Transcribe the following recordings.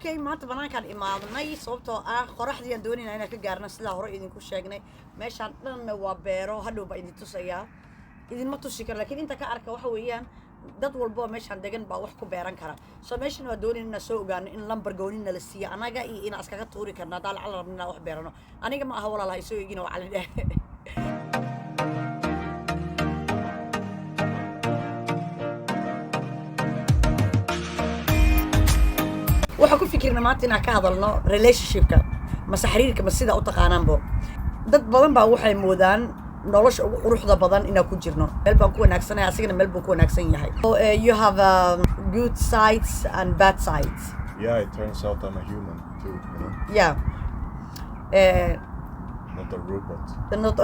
Okay, maanta banaankaan imaadnay sababtoo ah qoraxdii aan doonayna inaan ka gaarno sida hore idinku sheegnay meeshaan dhanna waa beero hadhow baa idin tusayaa idinma tusi karo laakiin inta ka arka waxa weeyaan dad walbo meeshaan degan baa wax ku beeran kara so meeshaan waa doonayna soo ogaano in lambar goonina la siiyo anaga iyo in askaga tuuri karna daal cala rabnaa wax beerano aniga ma aha walaalahay soo eegina waa calin dheh waxaan ku fikirna maanta inaan ka hadalno relationshipka mase xiriirka ma sida u taqaanaanbo dad badan baa waxay moodaan nolosha ugu quruxda badan inaan ku jirno meel baan ku wanaagsanahay asigana meel buu ku wanaagsan yahay so you have good sides and bad sides yeah it turns out I'm a human too you know yeah not a robot not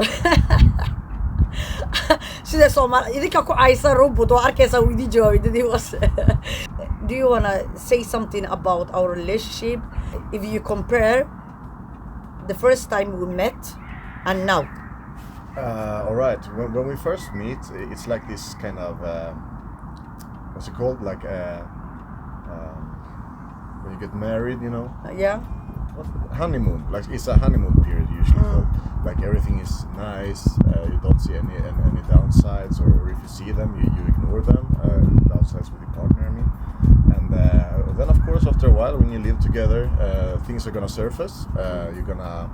sida Soomaali idinka ku aysan robot oo arkaysa uu idin jawaabay dadii was do you want to say something about our relationship if you compare the first time we met and now all right when we first meet it's like this kind of what's it called like when you get married you know yeah honeymoon like it's a honeymoon period usually called. Like everything is nice you don't see any downsides or if you see them you ignore them downsides with your partner I mean and then of course after a while when you live together things are gonna surface you're gonna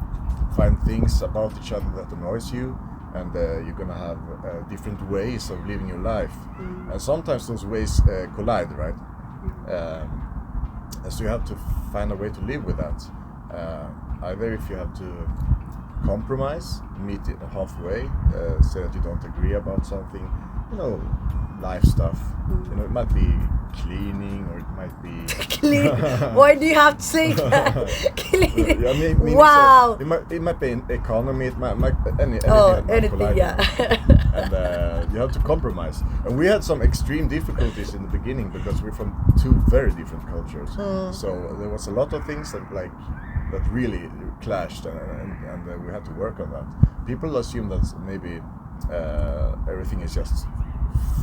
find things about each other that annoys you and you're gonna have different ways of living your life and sometimes those ways collide right so you have to find a way to live with that either if you have to compromise meet it halfway say that you don't agree about something you know life stuff you know it might be cleaning or it might be clean why do you have to say that cleaning I mean, wow it might be an economy it might anything yeah and you have to compromise and we had some extreme difficulties in the beginning because we're from two very different cultures so there was a lot of things that really clashed and we had to work on that people assume that maybe everything is just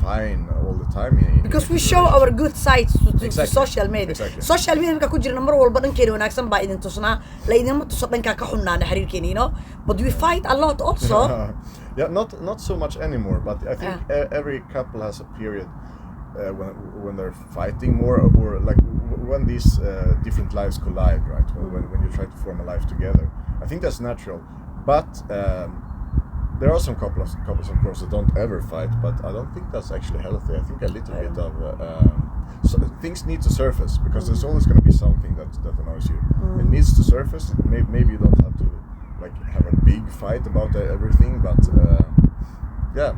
fine all the time because we show our good sides to social media social media marka ku jirna mar walba dhankeena wanaagsan baa idin tusnaa la idinma tuso dhanka ka xunnaana xiriirkeena you know but we fight a lot also yeah not so much anymore but I think every couple has a period when they're fighting more or like when these different lives collide right when you try to form a life together I think that's natural but there are some couples of course that don't ever fight but I don't think that's actually healthy I think a little bit of so things need to surface because there's always going to be something that annoys you it needs to surface maybe you don't have to like have a big fight about everything but yeah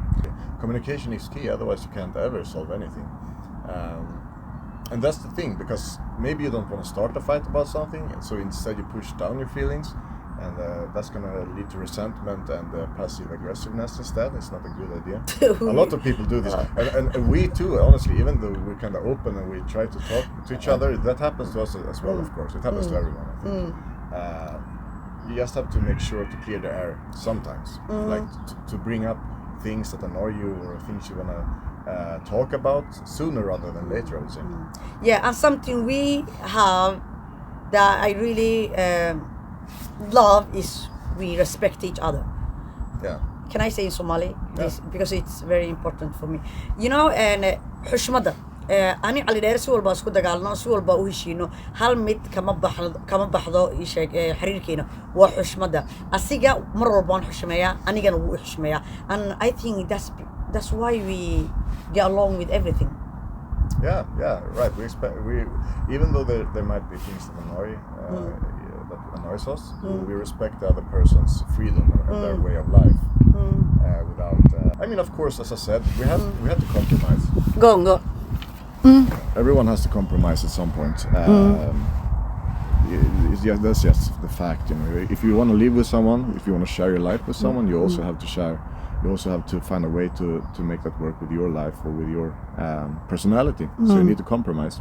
communication is key otherwise you can't ever solve anything and that's the thing because maybe you don't want to start a fight about something so instead you push down your feelings and that's going to lead to resentment and passive aggressiveness instead it's not a good idea a lot of people do this and we too honestly even though we're kind of open and we try to talk to each other that happens to us as well of course it happens to everyone I think you just have to make sure to clear the air sometimes like to bring up things that annoy you or things you want to talk about sooner rather than later I would say yeah and something we have that I really love is we respect each other yeah can I say in Somali this because it's very important for me you know and xushmada ani cali dheer si walba isku dagaalno si walba u heshiino hal mid kama baxdo ii sheeg xiriirkeena waa xushmada asiga mar walba aan xushmeeyaa anigana wuu xushmeeyaa and I think that's why we get along with everything yeah right we even though there might be things that annoys us we respect the other person's freedom and their way of life without I mean of course as I said we have to compromise go everyone has to compromise at some point that's just the fact you know if you want to live with someone if you want to share your life with someone you also have to find a way to make that work with your life or with your personality so you need to compromise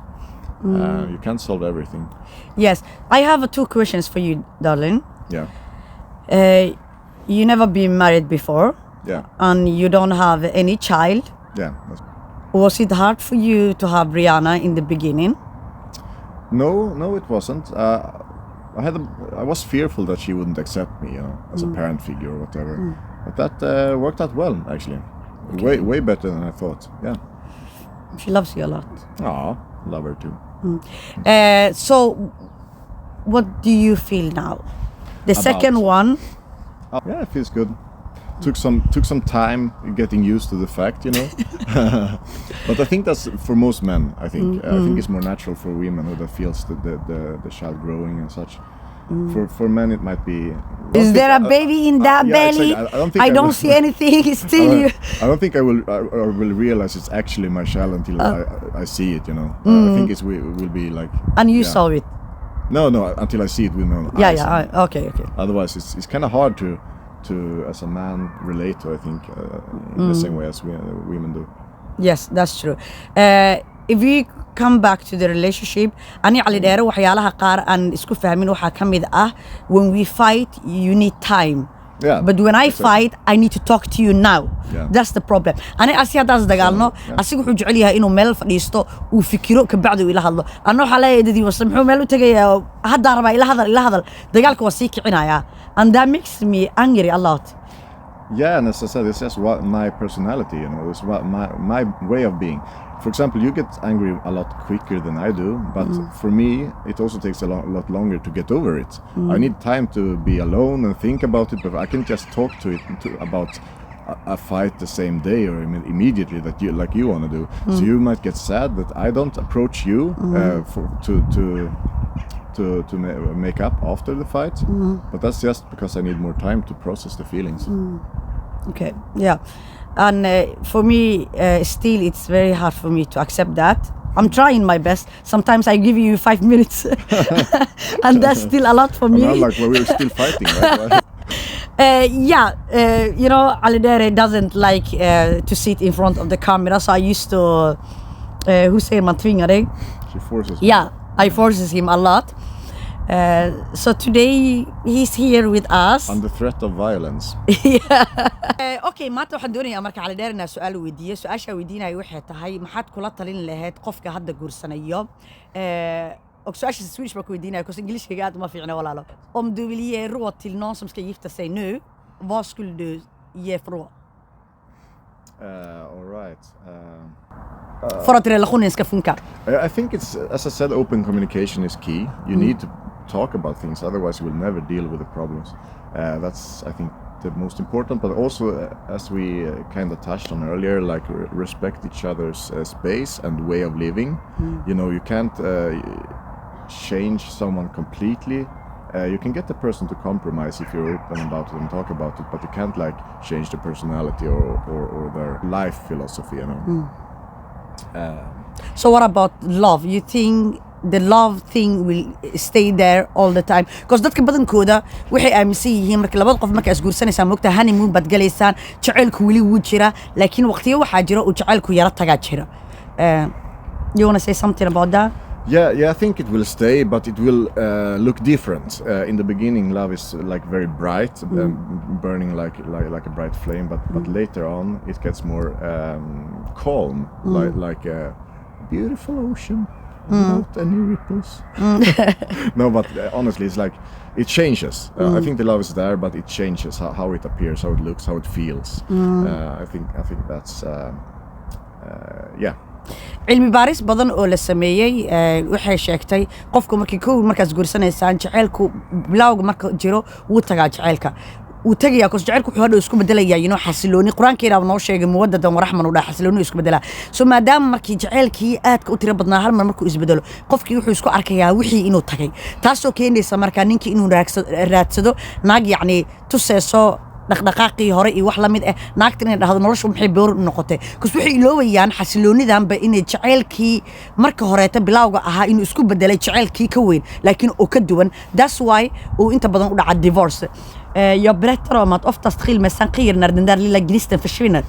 you can't solve everything yes I have two questions for you darling yeah you never been married before yeah and you don't have any child yeah was it hard for you to have Rihanna in the beginning No, it wasn't. I was fearful that she wouldn't accept me, as a parent figure or whatever. But that worked out well, actually. Okay. Way better than I thought. Yeah. She loves you a lot. Aw, love her too. So, what do you feel now? The second one. Yeah, it feels good. Took some time getting used to the fact, But I think that's for most men. I think it's more natural for women who that feels the child growing and such. For men, it might be. Is there a baby in that belly? Exactly. I don't see anything. It's still you. I don't think I will realize it's actually my child until I see it. I think it will be like. And you saw it. No, until I see it with my own eyes. Okay. Otherwise, it's kind of hard to as a man relate to. I think in the same way as women do. Yes, that's true. If we come back to the relationship, ani cali dheere waxyaalaha qaar aan isku fahmin waxaa ka mid ah, when we fight you need time. Yeah, but when I fight I need to talk to you now. That's the problem. Ani asi hadaas dagaalno asigu wuxuu jecel yahay inuu meel fadhiisto uu fikiro ka bacdi ila hadlo. Anna waxa leeyahay dadii muxuu meel u tagayaa hadda raba ila hadal dagaalka waa sii kicinaya, and that makes me angry a lot. Yeah, and as I said, it's just what my personality, it's what my way of being. For example, you get angry a lot quicker than I do, but for me, it also takes a lot longer to get over it. I need time to be alone and think about it, but I can just talk about a fight the same day or immediately that you want to do. So you might get sad that I don't approach you to make up after the fight, but that's just because I need more time to process the feelings. Okay, yeah. And for me, still, it's very hard for me to accept that. I'm trying my best. Sometimes I give you 5 minutes, and that's still a lot for me. Now, like, we're still fighting, right? Ali Dheere doesn't like to sit in front of the camera, so I used to, man tvingar dig? She forces me. Yeah, I forces him a lot. So today he's here with us. Under threat of violence. Okay, maanta waxaan doonayaa marka cali dheer inaan su'aal weydiiyo. Su'aasha weydiinayo waxay tahay maxaad kula talin lahayd qofka hadda guursanayo? Su'aasha Swedish baa ku weydiinaya because Englishkayga aad uma fiicna walaalo. Om du vill ge råd till någon som ska gifta sig nu, vad skulle du ge för råd? All right. För att relationen ska funka. I think it's, as I said, open communication is key. You need to talk about things, otherwise you will never deal with the problems. That's, I think, the most important, but also, as we kind of touched on earlier, like respect each other's space and way of living. You can't change someone completely. You can get the person to compromise if you're open about it and talk about it, but you can't change their personality or their life philosophy, So what about love? You think the love thing will stay there all the time? Because dadka badankooda waxay aaminsan yihiin marka labada qof marka isguursanaysaa moogta honeymoon baad galaysaan, jacaylku weli wuu jira, laakiin waqtiyo waxaa jira uu jacaylku yara tagaa jira. You want to say something about that? Yeah, I think it will stay, but it will look different. In the beginning, love is very bright, burning like a bright flame. But later on, it gets more calm, like a beautiful ocean, without any ripples. No, but honestly, it's like it changes. I think the love is there, but it changes how it appears, how it looks, how it feels. I think that's yeah. cilmi baaris badan oo la sameeyay waxay sheegtay qofku markaas guursanaysaan jacaylku bilawga marka jiro wuu tagaa jacaylka uu tagayaa because jacaylku wuxuu hadhow isku bedelayaa xasilooni quraankeena noo sheegay muwadadan waraxman u dhax xasilooni isku bedela so maadaama markii jacaylkii aadka u tira badnaa hal mar markuu isbedelo qofkii wuxuu isku arkayaa wixii inuu tagay taasoo keenaysa marka ninkii inuu raadsado naag tuseeso dhaqdhaqaaqii hore iyo wax la mid ah naagtan inay dhahdo noloshu maxay boor noqotay kus waxay iloobayaan xasiloonidan ba inay jacaylkii marka horeeta bilawga ahaa inuu isku bedelay jacaylkii ka weyn laakiin oo ka duwan that's why uu inta badan u dhaca divorce jag berättar om att oftast skilsmässan sker när den där lilla gnisten försvinner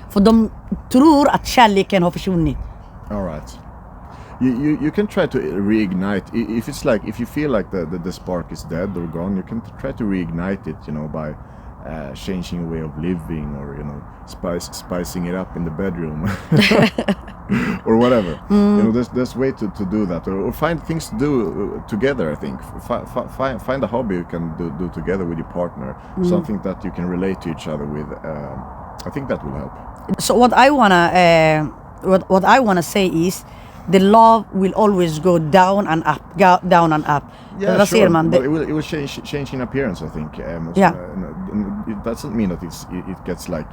för de tror att kärleken har försvunnit. All right. You can try to reignite if you feel like the spark is dead or gone. You can try to reignite it, by changing a way of living or spicing it up in the bedroom. or whatever. You know, there's way to do that, or find things to do together. I think find a hobby you can do together with your partner, something that you can relate to each other with. I think that will help. So what I wanna say is, the love will always go down and up, down and up. Yeah, sure. But it will change in appearance, I think. It doesn't mean that it gets like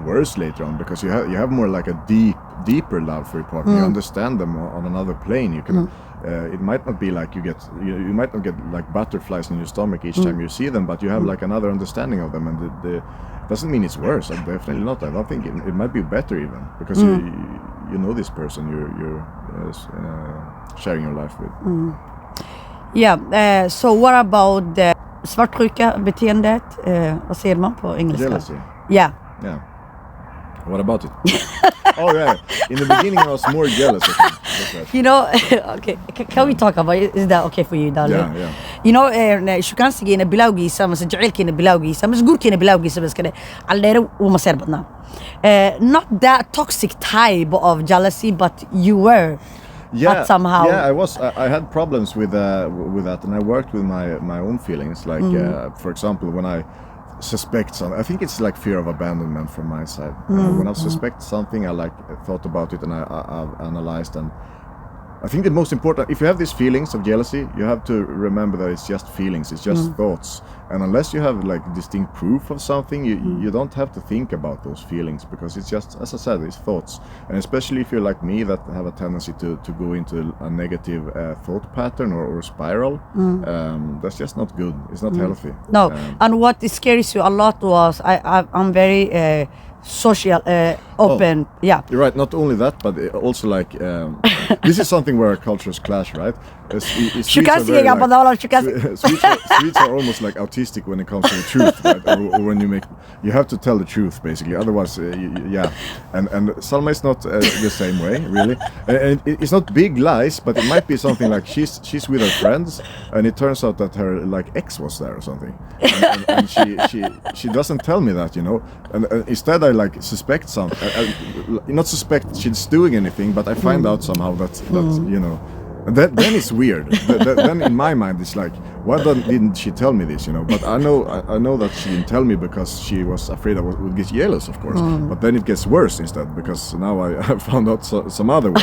worse later on, because you have more like a deeper love for your partner. You understand them on another plane. You can. It might not be like you might not get like butterflies in your stomach each time you see them, but you have like another understanding of them, and the doesn't mean it's worse. Definitely not. I don't think it might be better even, because you know this person you're sharing your life with. Yeah. So what about the svartsjuka-beteendet? Vad säger man på engelska? Jealousy. Yeah. Yeah. What about it? Oh yeah. In the beginning, I was more jealous. I think. That's right. You know, okay, can we talk about it? Is that okay for you, darling? Yeah. You know, shukaansigeena bilawgiisa, mase jaceylkeena bilawgiisa, mase guurkeena bilawgiisa bas kale calleere uu maseer badnaa. Not that toxic type of jealousy, but you were. But somehow. Yeah, I had problems with that, and I worked with my own feelings. Like, for example, when I suspect something, I think it's like fear of abandonment from my side. When I suspect something, I thought about it, and I've analyzed, and I think the most important, if you have these feelings of jealousy, you have to remember that it's just feelings, it's just thoughts, and unless you have like distinct proof of something, you don't have to think about those feelings, because it's just, as I said, it's thoughts. And especially if you're like me, that have a tendency to go into a negative thought pattern or spiral, that's just not good. It's not healthy. No, and what scares you a lot was I'm very social, open. Yeah, you're right. Not only that, but also like this is something where our cultures clash, right? Swedes are almost like autistic when it comes to the truth, right? or when you have to tell the truth basically, otherwise and Salma is not the same way, really. And it's not big lies, but it might be something like she's with her friends, and it turns out that her like ex was there or something, and she doesn't tell me that, you know, and instead I like suspect something. Not suspect she's doing anything, but I find out somehow that you know. Then it's weird. Then in my mind it's like, why didn't she tell me this? You know. But I know that she didn't tell me because she was afraid I would get jealous, of course. But then it gets worse instead, because now I found out some other way,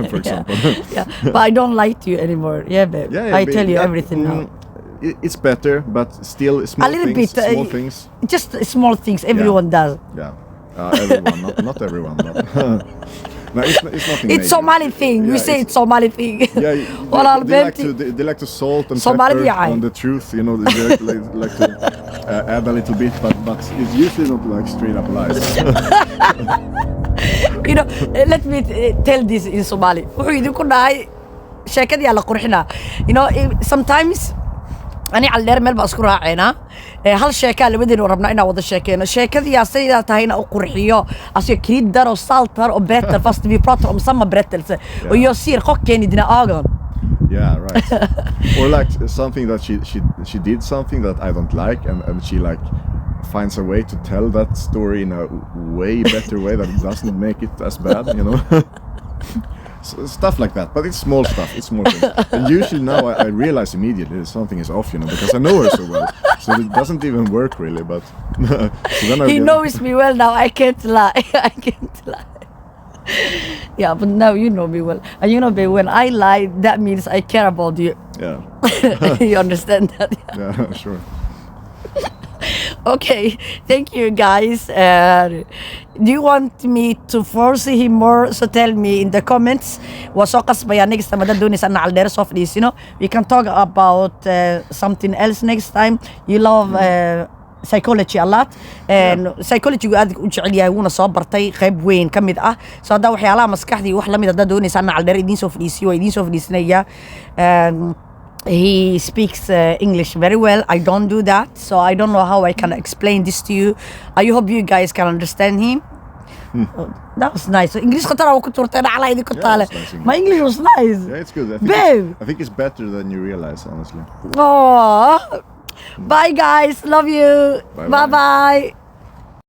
for example. Yeah. But I don't lie to you anymore. Yeah, babe. Yeah, I tell you everything now. It's better, but still small things. Just small things. Everyone does. Yeah. Everyone, not everyone. But no, it's nothing. It's Somali thing. We say it's Somali thing. Yeah, they like to salt and pepper on the truth. You know, they like to add a little bit, but it's usually not like straight up lies. You know, let me tell this in Somali. You know, sometimes أنا على اللير مال بأذكرها عينا هالشيكة اللي بدنا وربنا إنا وضع الشيكين الشيكة دي سيدة تهينا أقرحية أصير كريد دار وسالتر وبرتل فاست بي براتر ومسمى برتل ويصير خوكيني دنا آغن. Yeah, right. Or like something that she did something that I don't like, and she like finds a way to tell that story in a way better way that it doesn't make it as bad, you know. So, stuff like that, but it's small stuff. It's small things. And usually now I realize immediately that something is off, you know, because I know her so well. So it doesn't even work really. But so then he knows me well now. I can't lie. I can't lie. Yeah, but now you know me well, and you know me when I lie, that means I care about you. Yeah. You understand that? Yeah, sure. Okay, thank you guys. Do you want me to force him more? So tell me in the comments. Next time, you know, we can talk about something else next time. You love psychology a lot, and psychology aad u jecel yahay una soo bartay qayb weyn kamid ah. So hada waxyaalaha maskaxdii wax lamid ah doonaysan caldeer idin soo fadhiisiyo he speaks English very well. I don't do that, so I don't know how I can explain this to you. I hope you guys can understand him. Oh, that was nice. English my English was nice. Yeah, it's good. I think it's better than you realize, honestly. Oh, bye guys, love you. Bye bye.